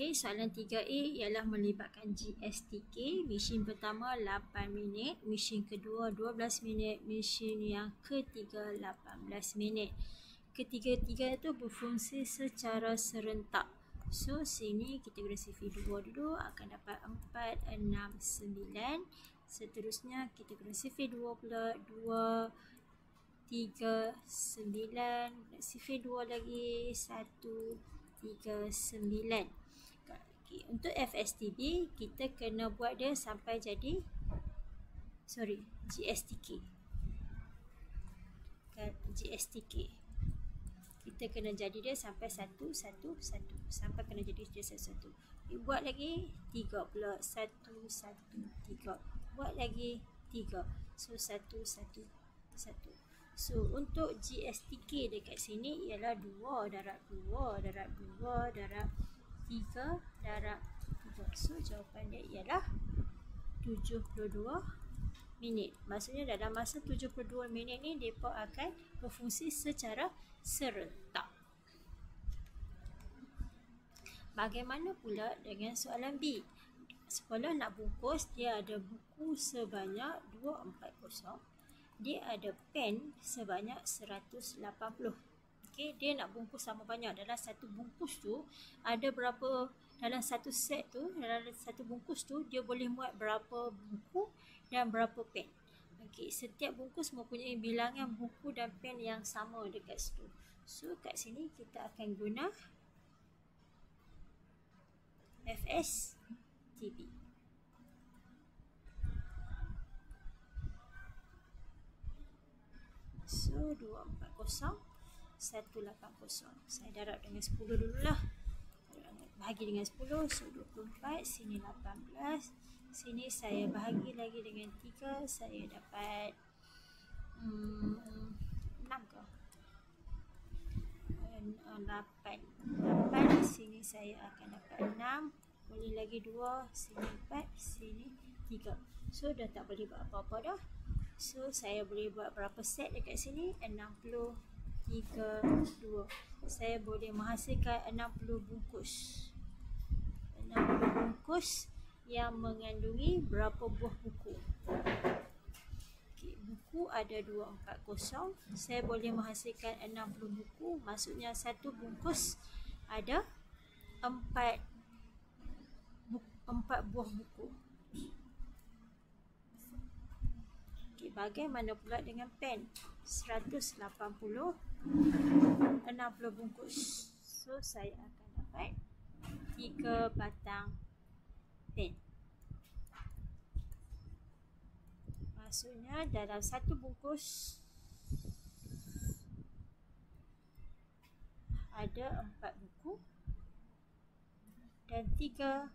Okey, soalan 3A ialah melibatkan GSTK. Mesin pertama 8 minit, mesin kedua 12 minit, mesin yang ketiga 18 minit. Ketiga-tiga itu berfungsi secara serentak. So, sini kita guna CV2 dulu, akan dapat 4, 6, 9. Seterusnya, kita guna CV2 pula, 2, 3, 9. CV2 lagi, 1, 3, 9. Okay. Untuk FSTB, kita kena buat dia sampai jadi GSTK. GSTK. Kita kena jadi dia sampai 1, 1, 1. Sampai kena jadi dia 1, 1. Buat lagi 3 pula. 1, 1, 3. Buat lagi 3. So, 1, 1, 1. So, untuk GSTK dekat sini ialah 2 darab 2 darab 2 darab 3 darab 3. So, jawapan dia ialah 72 minit. Maksudnya dalam masa 72 minit ni, mereka akan berfungsi secara serentak. Bagaimana pula dengan soalan B? Sekolah nak bungkus, dia ada buku sebanyak 240. Dia ada pen sebanyak 180. Okey, dia nak bungkus sama banyak. Dalam satu bungkus tu ada berapa, dalam satu set tu, dalam satu bungkus tu dia boleh muat berapa buku dan berapa pen. Okey, setiap bungkus mempunyai bilangan buku dan pen yang sama dekat situ. So, kat sini kita akan guna FSTB. So, 240, 180. Saya darab dengan 10 dululah. Bahagi dengan 10, so 24. Sini 18. Sini saya bahagi lagi dengan 3. Saya dapat 6 ke? 8. Sini saya akan dapat 6. Boleh lagi 2. Sini 4. Sini 3. So, dah tak boleh buat apa-apa dah. So, saya boleh buat berapa set dekat sini? 60, 3, 2. Saya boleh menghasilkan 60 bungkus. 60 bungkus yang mengandungi berapa buah buku? Okay, buku ada 240. Saya boleh menghasilkan 60 buku. Maksudnya satu bungkus ada 4 buah buku. Bagaimana pula dengan pen? 180, 60 bungkus. So, saya akan dapat 3 batang pen. Maksudnya dalam satu bungkus ada 4 buku dan 3